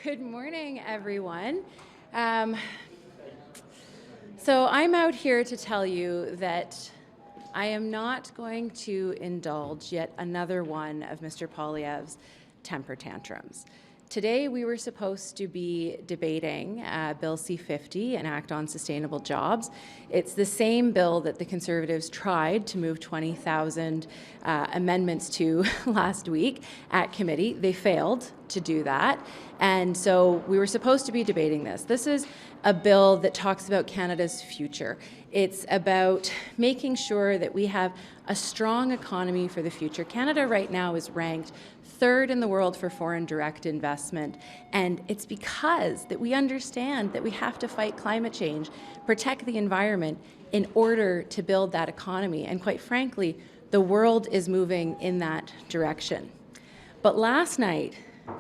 Good morning, everyone. So I'm out here to tell you that I am not going to indulge yet another one of Mr. Poilievre's temper tantrums. Today we were supposed to be debating Bill C-50, an Act on Sustainable Jobs. It's the same bill that the Conservatives tried to move 20,000 amendments to last week at committee. They failed to do that, and so we were supposed to be debating this. This is a bill that talks about Canada's future. It's about making sure that we have a strong economy for the future. Canada right now is ranked third in the world for foreign direct investment, and it's because that we understand that we have to fight climate change, protect the environment in order to build that economy, and quite frankly, the world is moving in that direction. But last night,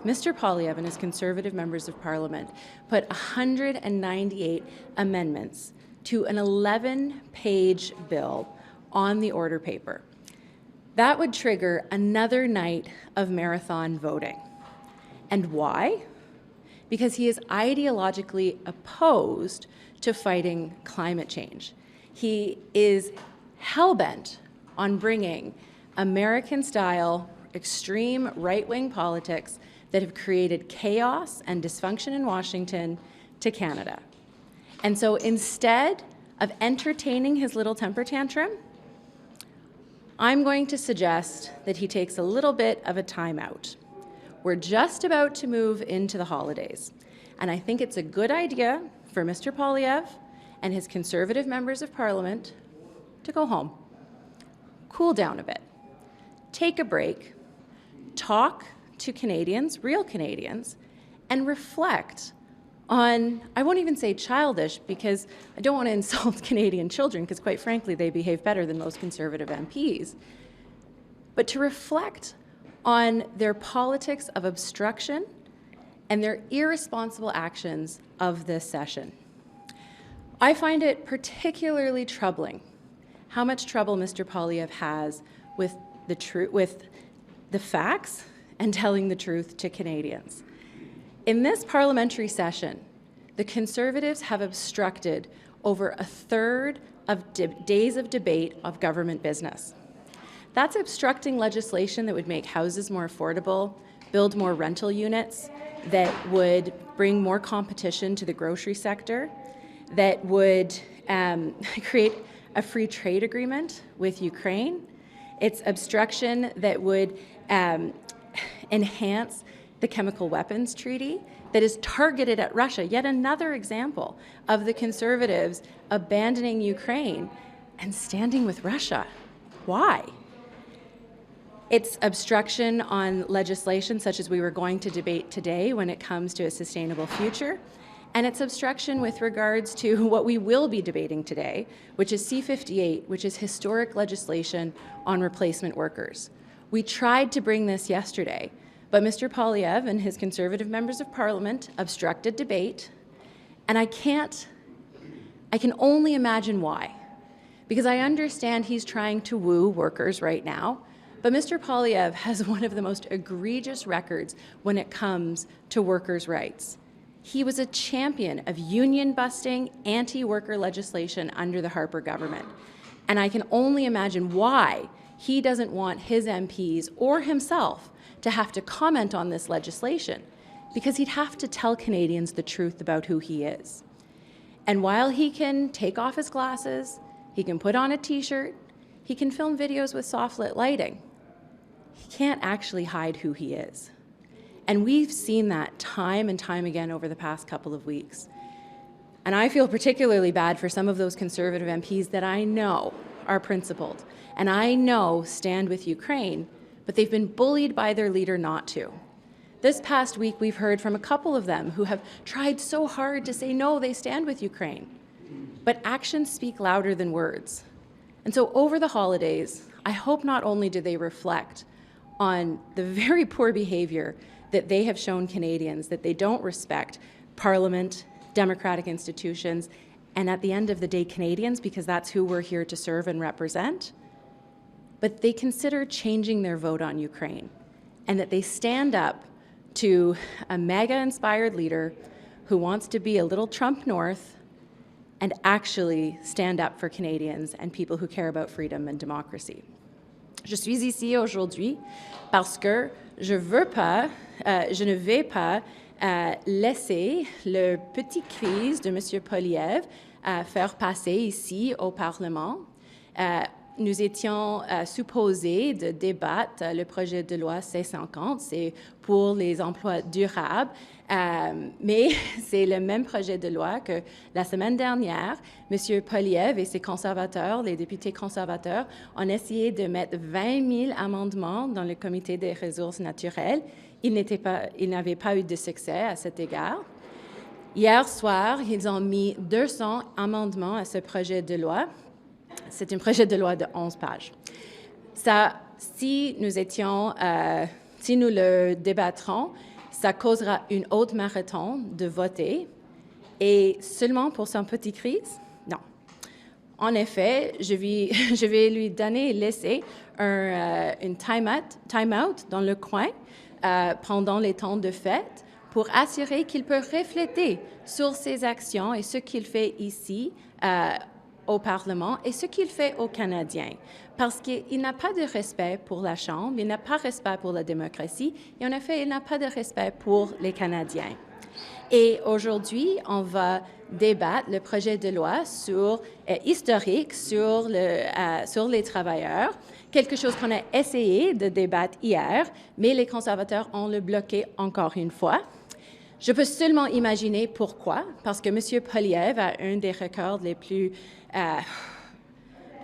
Mr. Poilievre and his Conservative members of Parliament put 198 amendments to an 11-page bill on the order paper. That would trigger another night of marathon voting. And why? Because he is ideologically opposed to fighting climate change. He is hell-bent on bringing American-style extreme right-wing politics that have created chaos and dysfunction in Washington to Canada. And so instead of entertaining his little temper tantrum, I'm going to suggest that he takes a little bit of a timeout. We're just about to move into the holidays, and I think it's a good idea for Mr. Poilievre and his Conservative members of Parliament to go home, cool down a bit, take a break, talk to Canadians, real Canadians, and reflect on, I won't even say childish, because I don't want to insult Canadian children, because quite frankly, they behave better than most Conservative MPs, but to reflect on their politics of obstruction and their irresponsible actions of this session. I find it particularly troubling how much trouble Mr. Poilievre has with the facts and telling the truth to Canadians. In this parliamentary session, the Conservatives have obstructed over a third of days of debate of government business. That's obstructing legislation that would make houses more affordable, build more rental units, that would bring more competition to the grocery sector, that would create a free trade agreement with Ukraine. It's obstruction that would enhance the chemical weapons treaty that is targeted at Russia. Yet another example of the Conservatives abandoning Ukraine and standing with Russia. Why? It's obstruction on legislation such as we were going to debate today when it comes to a sustainable future. And it's obstruction with regards to what we will be debating today, which is C-58, which is historic legislation on replacement workers. We tried to bring this yesterday, but Mr. Poilievre and his Conservative members of Parliament obstructed debate, and I can only imagine why. Because I understand he's trying to woo workers right now, but Mr. Poilievre has one of the most egregious records when it comes to workers' rights. He was a champion of union-busting, anti-worker legislation under the Harper government, and I can only imagine why he doesn't want his MPs or himself to have to comment on this legislation, because he'd have to tell Canadians the truth about who he is. And while he can take off his glasses, he can put on a t-shirt, he can film videos with soft-lit lighting, he can't actually hide who he is. And we've seen that time and time again over the past couple of weeks. And I feel particularly bad for some of those Conservative MPs that I know are principled and I know stand with Ukraine, but they've been bullied by their leader not to. This past week, we've heard from a couple of them who have tried so hard to say, no, they stand with Ukraine. But actions speak louder than words. And so over the holidays, I hope not only do they reflect on the very poor behavior that they have shown Canadians, that they don't respect Parliament, democratic institutions, and at the end of the day, Canadians, because that's who we're here to serve and represent, but they consider changing their vote on Ukraine and that they stand up to a mega-inspired leader who wants to be a little Trump North and actually stand up for Canadians and people who care about freedom and democracy. Je suis ici aujourd'hui parce que je ne vais pas laisser le petit crise de M. Poilievre faire passer ici au Parlement. Nous étions supposés de débattre le projet de loi C-50, c'est pour les emplois durables, mais c'est le même projet de loi que la semaine dernière, M. Poilievre et ses conservateurs, les députés conservateurs, ont essayé de mettre 20 000 amendements dans le Comité des ressources naturelles. Ils n'avaient pas eu de succès à cet égard. Hier soir, ils ont mis 200 amendements à ce projet de loi. C'est un projet de loi de 11 pages. Ça, si nous le débattrons, ça causera une autre marathon de voter. Et seulement pour son petit crise? Non. En effet, je vais lui laisser une time-out dans le coin pendant les temps de fête pour assurer qu'il peut refléter sur ses actions et ce qu'il fait ici au Parlement et ce qu'il fait aux Canadiens. Parce qu'il n'a pas de respect pour la Chambre, il n'a pas de respect pour la démocratie et en effet, il n'a pas de respect pour les Canadiens. Et aujourd'hui, on va débattre le projet de loi historique sur les travailleurs, quelque chose qu'on a essayé de débattre hier, mais les conservateurs ont le bloqué encore une fois. Je peux seulement imaginer pourquoi, parce que M. Poilievre a un des records les plus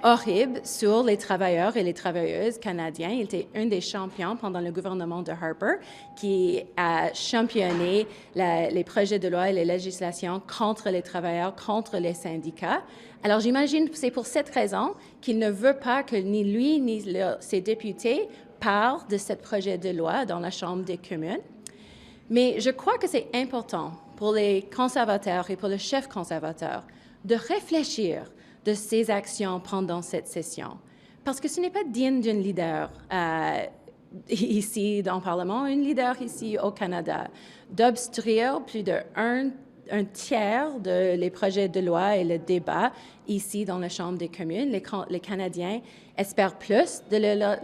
horribles sur les travailleurs et les travailleuses canadiens. Il était un des champions pendant le gouvernement de Harper qui a championné les projets de loi et les législations contre les travailleurs, contre les syndicats. Alors j'imagine que c'est pour cette raison qu'il ne veut pas que ni lui ni ses députés parlent de ce projet de loi dans la Chambre des communes. Mais je crois que c'est important pour les conservateurs et pour le chef conservateur de réfléchir de ses actions pendant cette session. Parce que ce n'est pas digne d'un leader ici dans le Parlement, un leader ici au Canada, d'obstruire plus d'un tiers les projets de loi et le débat ici dans la Chambre des communes. Les Canadiens espèrent plus de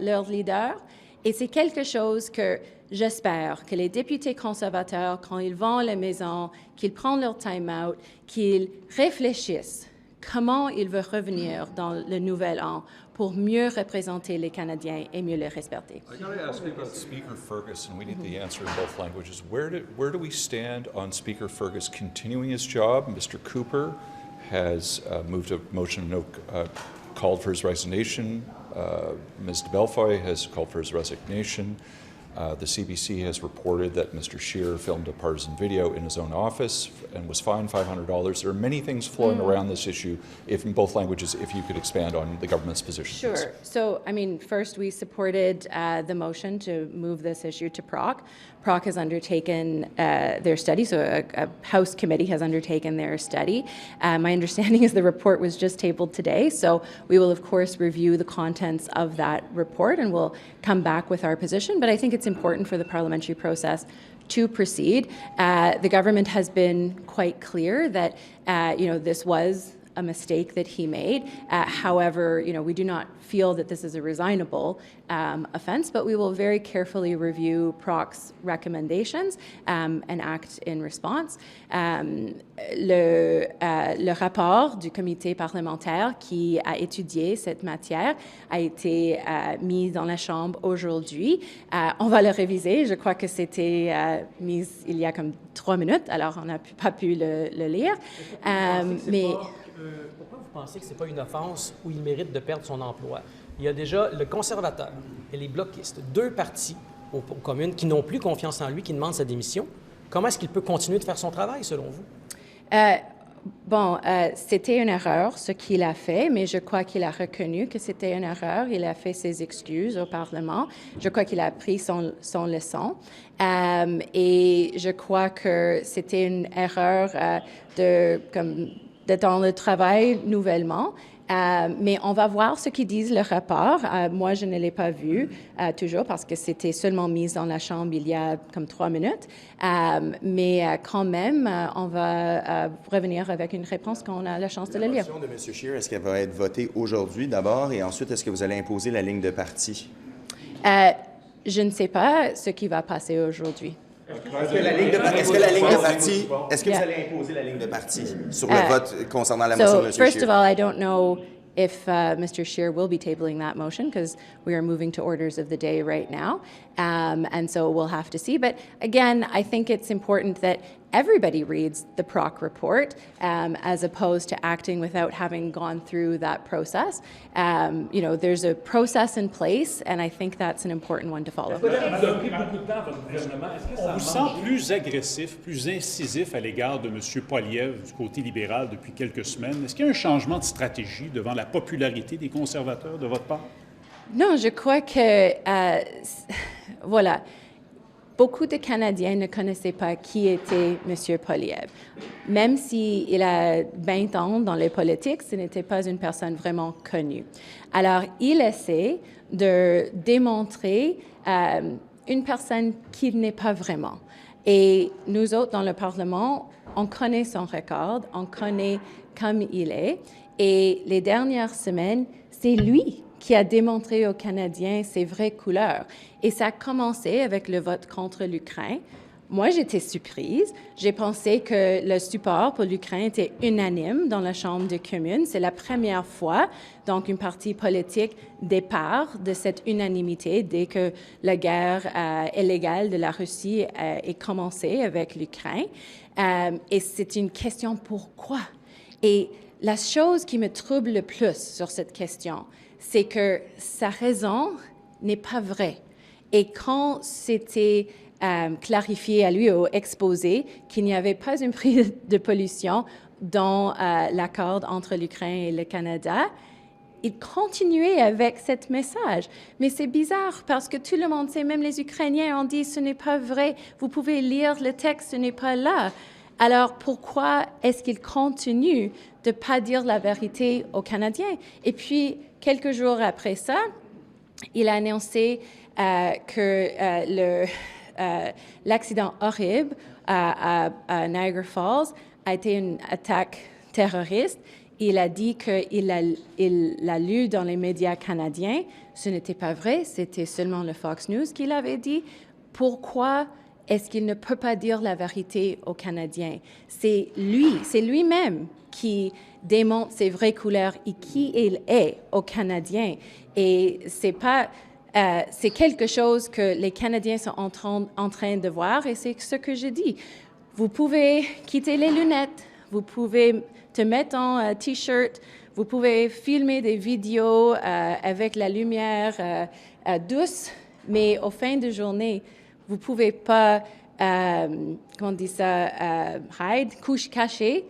leur leader et c'est quelque chose que j'espère que les députés conservateurs, quand ils vont à la maison, qu'ils prennent leur time-out, qu'ils réfléchissent comment ils veulent revenir dans le nouvel an pour mieux représenter les Canadiens et mieux les respecter. I got to ask you about Speaker Fergus, and we need the answer in both languages. Where do we stand on Speaker Fergus continuing his job? Mr. Cooper has moved a motion called for his resignation. Ms. de Belfoy has called for his resignation. The CBC has reported that Mr. Scheer filmed a partisan video in his own office and was fined $500. There are many things flowing around this issue, if in both languages, if you could expand on the government's position. Sure. So, first we supported the motion to move this issue to PROC. PROC has undertaken their study, so a House committee has undertaken their study. My understanding is the report was just tabled today, so we will, of course, review the contents of that report and we'll come back with our position, but I think it's important for the parliamentary process to proceed. The government has been quite clear that, this was a mistake that he made. However, we do not feel that this is a resignable offence, but we will very carefully review PROC's recommendations and act in response. Le rapport du comité parlementaire qui a étudié cette matière a été mis dans la Chambre aujourd'hui. On va le réviser. Je crois que c'était mis il y a comme 3 minutes, alors on n'a pas pu le lire. Pourquoi vous pensez que ce n'est pas une offense où il mérite de perdre son emploi? Il y a déjà le conservateur et les bloquistes, 2 partis aux communes qui n'ont plus confiance en lui, qui demandent sa démission. Comment est-ce qu'il peut continuer de faire son travail, selon vous? C'était une erreur, ce qu'il a fait, mais je crois qu'il a reconnu que c'était une erreur. Il a fait ses excuses au Parlement. Je crois qu'il a appris son leçon. Et je crois que c'était une erreur dans le travail nouvellement. Mais on va voir ce qu'ils disent, le rapport. Moi, je ne l'ai pas vu toujours parce que c'était seulement mis dans la Chambre il y a comme 3 minutes. Mais quand même, on va revenir avec une réponse quand on a la chance de le lire. La motion de M. Scheer, est-ce qu'elle va être votée aujourd'hui d'abord et ensuite, est-ce que vous allez imposer la ligne de parti? Je ne sais pas ce qui va passer aujourd'hui. Est-ce que la ligne de parti, est-ce que vous allez imposer la ligne de parti sur le vote concernant la motion de M. Scheer? First of all, I don't know if Mr. Scheer will be tabling that motion because we are moving to orders of the day right now. And so we'll have to see. But again, I think it's important that everybody reads the PROC report as opposed to acting without having gone through that process. There's a process in place, and I think that's an important one to follow. On vous sent plus agressif, plus incisif à l'égard de M. Poilievre du côté libéral depuis quelques semaines. Est-ce qu'il y a un changement de stratégie devant la popularité des conservateurs de votre part? Non, je crois que, voilà, beaucoup de Canadiens ne connaissaient pas qui était M. Poilievre. Même s'il a 20 ans dans les politiques, ce n'était pas une personne vraiment connue. Alors, il essaie de démontrer une personne qu'il n'est pas vraiment. Et nous autres, dans le Parlement, on connaît son record, on connaît comme il est. Et les dernières semaines, c'est lui qui a démontré aux Canadiens ses vraies couleurs. Et ça a commencé avec le vote contre l'Ukraine. Moi, j'étais surprise. J'ai pensé que le support pour l'Ukraine était unanime dans la Chambre des communes. C'est la première fois, donc, un parti politique départ de cette unanimité dès que la guerre illégale de la Russie est commencée avec l'Ukraine. Et c'est une question pourquoi. Et la chose qui me trouble le plus sur cette question, c'est que sa raison n'est pas vraie. Et quand c'était clarifié à lui ou exposé qu'il n'y avait pas un prix de pollution dans l'accord entre l'Ukraine et le Canada, il continuait avec ce message. Mais c'est bizarre parce que tout le monde sait, même les Ukrainiens ont dit « ce n'est pas vrai, vous pouvez lire le texte, ce n'est pas là ». Alors, pourquoi est-ce qu'il continue de ne pas dire la vérité aux Canadiens? Et puis, quelques jours après ça, il a annoncé que l'accident horrible à Niagara Falls a été une attaque terroriste. Il a dit qu'il l'a lu dans les médias canadiens. Ce n'était pas vrai, c'était seulement le Fox News qui l'avait dit. Pourquoi est-ce qu'il ne peut pas dire la vérité aux Canadiens? C'est lui-même qui démontre ses vraies couleurs et qui il est aux Canadiens. Et c'est quelque chose que les Canadiens sont en train de voir et c'est ce que je dis. Vous pouvez quitter les lunettes, vous pouvez te mettre en T-shirt, vous pouvez filmer des vidéos avec la lumière douce, mais au fin de journée, vous ne pouvez pas, comment on dit ça, hide, couche cachée,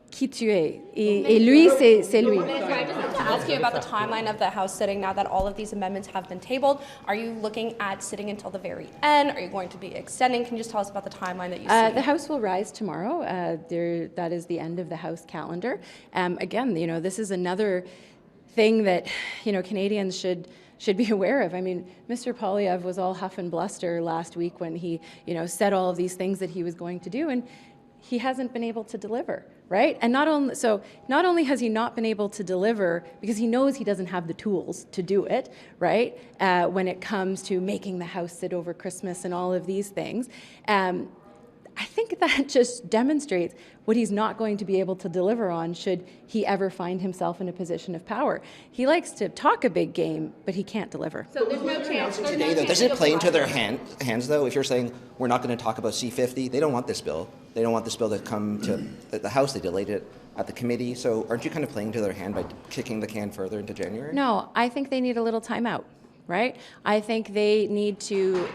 qui tu es. Et lui, c'est lui. I just like to ask you about the timeline of the House sitting now that all of these amendments have been tabled. Are you looking at sitting until the very end? Are you going to be extending? Can you just tell us about the timeline that you see? The House will rise tomorrow. That is the end of the House calendar. Again, this is another thing that, Canadians should be aware of. I mean, Mr. Poilievre was all huff and bluster last week when he, said all of these things that he was going to do, and he hasn't been able to deliver, right? And not only has he not been able to deliver because he knows he doesn't have the tools to do it, right? When it comes to making the House sit over Christmas and all of these things, I think that just demonstrates what he's not going to be able to deliver on should he ever find himself in a position of power. He likes to talk a big game, but he can't deliver. So there's no chance. Today, though, does it play into their hands, though, if you're saying we're not going to talk about C-50? They don't want this bill. They don't want this bill to come to the House. They delayed it at the committee. So aren't you kind of playing to their hand by kicking the can further into January? No, I think they need a little time out right? I think they need to,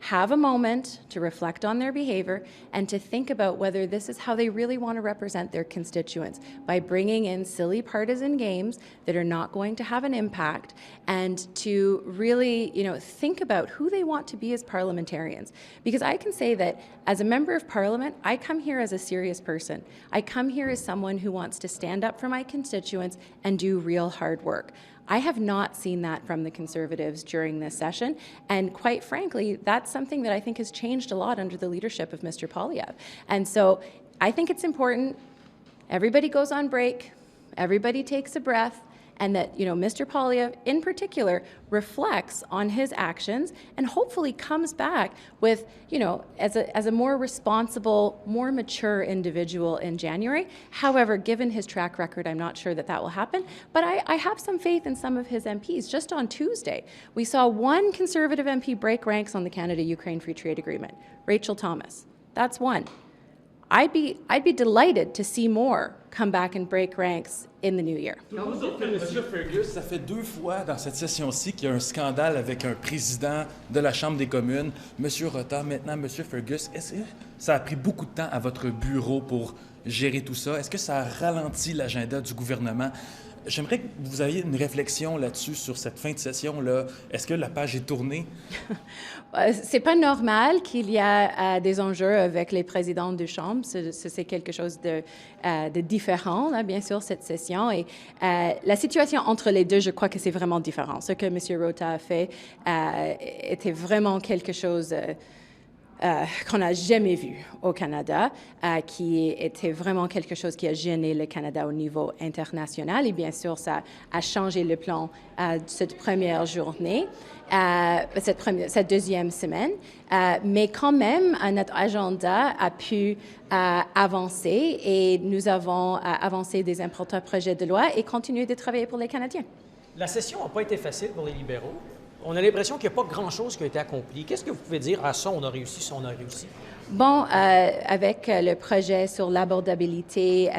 have a moment to reflect on their behavior and to think about whether this is how they really want to represent their constituents by bringing in silly partisan games that are not going to have an impact, and to really, think about who they want to be as parliamentarians. Because I can say that as a member of parliament, I come here as a serious person. I come here as someone who wants to stand up for my constituents and do real hard work. I have not seen that from the Conservatives during this session, and quite frankly, that's something that I think has changed a lot under the leadership of Mr. Poilievre. And so I think it's important everybody goes on break, everybody takes a breath, and that, Mr. Poilievre in particular reflects on his actions and hopefully comes back with, as a more responsible, more mature individual in January. However, given his track record, I'm not sure that will happen, but I have some faith in some of his MPs. Just on Tuesday, we saw one Conservative MP break ranks on the Canada-Ukraine Free Trade Agreement, Rachel Thomas. That's one. I'd be delighted to see more come back and break ranks in the new year. Monsieur Fergus, ça fait 2 fois dans cette session-ci qu'il y a un scandale avec un président de la Chambre des communes, Monsieur Rota, maintenant Monsieur Fergus. Est-ce que ça a pris beaucoup de temps à votre bureau pour gérer tout ça? Est-ce que ça a ralenti l'agenda du gouvernement? J'aimerais que vous ayez une réflexion là-dessus, sur cette fin de session-là. Est-ce que la page est tournée? C'est pas normal qu'il y a des enjeux avec les présidents de chambre. C'est quelque chose de différent, là, bien sûr, cette session. Et la situation entre les deux, je crois que c'est vraiment différent. Ce que M. Rota a fait était vraiment quelque chose qu'on n'a jamais vu au Canada, qui était vraiment quelque chose qui a gêné le Canada au niveau international. Et bien sûr, ça a changé le plan de cette première journée, cette deuxième semaine. Mais quand même, notre agenda a pu avancer et nous avons avancé des importants projets de loi et continué de travailler pour les Canadiens. La session n'a pas été facile pour les libéraux. On a l'impression qu'il n'y a pas grand-chose qui a été accompli. Qu'est-ce que vous pouvez dire à ça, on a réussi, ça, on a réussi? Bon, avec le projet sur l'abordabilité,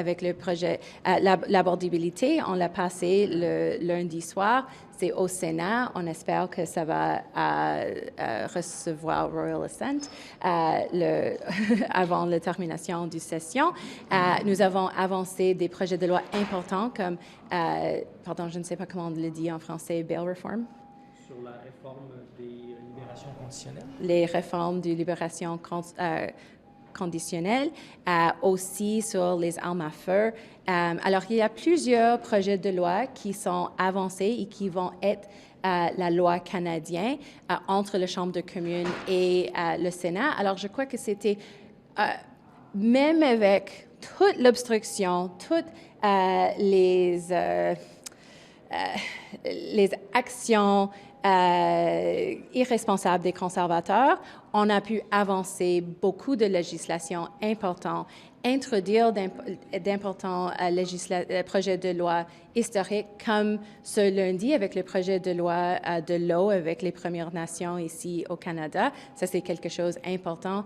l'abordabilité, on l'a passé le lundi soir. C'est au Sénat. On espère que ça va recevoir Royal Assent avant la termination du session. Nous avons avancé des projets de loi importants comme, je ne sais pas comment on le dit en français, bail reform. Sur la réforme des libérations conditionnelles? Les réformes de libération conditionnelle, aussi sur les armes à feu. Alors, il y a plusieurs projets de loi qui sont avancés et qui vont être la loi canadienne entre la Chambre de communes et le Sénat. Alors, je crois que c'était, même avec toute l'obstruction, toutes les actions irresponsables des conservateurs, on a pu avancer beaucoup de législation importante, introduire d'importants projets de loi historiques comme ce lundi avec le projet de loi de l'eau avec les Premières Nations ici au Canada. Ça, c'est quelque chose d'important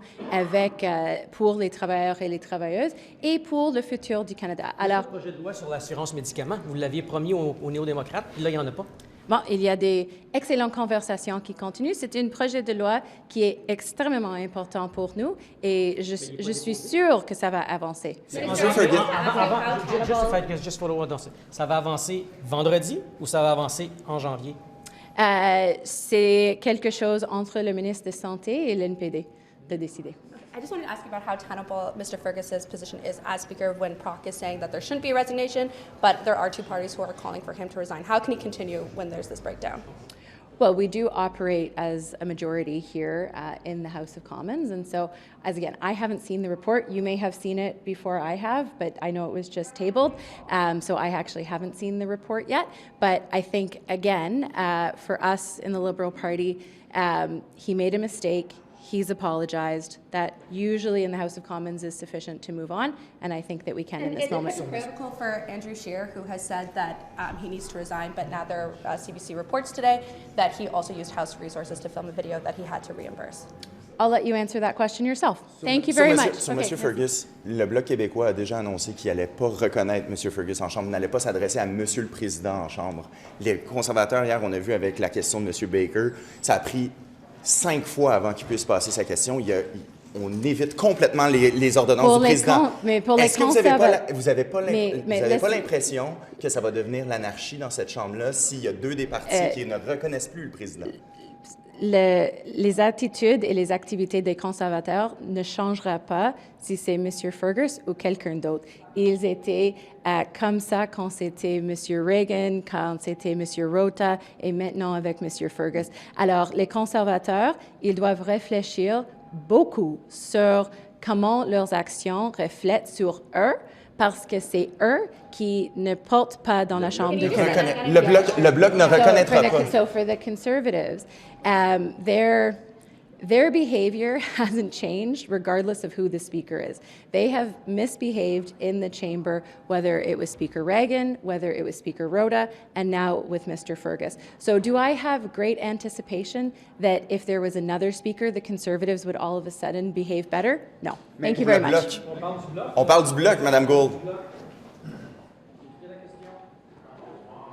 pour les travailleurs et les travailleuses et pour le futur du Canada. Alors, le projet de loi sur l'assurance médicaments, vous l'aviez promis aux néo-démocrates, puis là, il n'y en a pas. Bon, il y a des excellentes conversations qui continuent. C'est un projet de loi qui est extrêmement important pour nous et je suis sûre que ça va avancer. Ça va avancer vendredi ou ça va avancer en janvier? C'est quelque chose entre le ministre de Santé et l'NPD de décider. I just wanted to ask you about how tenable Mr. Fergus's position is as Speaker when Proc is saying that there shouldn't be a resignation, but there are 2 parties who are calling for him to resign. How can he continue when there's this breakdown? Well, we do operate as a majority here in the House of Commons, and so, again, I haven't seen the report. You may have seen it before I have, but I know it was just tabled, so I actually haven't seen the report yet. But I think, again, for us in the Liberal Party, he made a mistake. He's apologized. That usually in the House of Commons is sufficient to move on, and I think that we can in this moment. Is it critical for Andrew Scheer, who has said that he needs to resign, but now there are CBC reports today that he also used House resources to film a video that he had to reimburse? I'll let you answer that question yourself. Thank you very much. Sur Okay, M. Fergus, le Bloc québécois a déjà annoncé qu'il n'allait pas reconnaître M. Fergus en Chambre, n'allait pas s'adresser à M. le Président en Chambre. Les conservateurs, hier, on a vu avec la question de M. Baker, ça a pris 5 fois avant qu'il puisse passer sa question. On évite complètement les ordonnances du président. Est-ce que vous n'avez pas l'impression que ça va devenir l'anarchie dans cette Chambre-là s'il y a 2 des partis qui ne reconnaissent plus le président? Les attitudes et les activités des conservateurs ne changeraient pas si c'est M. Fergus ou quelqu'un d'autre. Ils étaient comme ça quand c'était M. Reagan, quand c'était M. Rota et maintenant avec M. Fergus. Alors, les conservateurs, ils doivent réfléchir beaucoup sur comment leurs actions reflètent sur eux, parce que c'est eux qui ne portent pas dans la Chambre de commerce. Le Bloc ne reconnaîtra pas. So for the Conservatives, their behavior hasn't changed regardless of who the speaker is. They have misbehaved in the chamber, whether it was Speaker Reagan, whether it was Speaker Rota, and now with Mr. Fergus. So do I have great anticipation that if there was another speaker, the Conservatives would all of a sudden behave better? No. Thank you very much. On parle du Bloc, Mme Gould.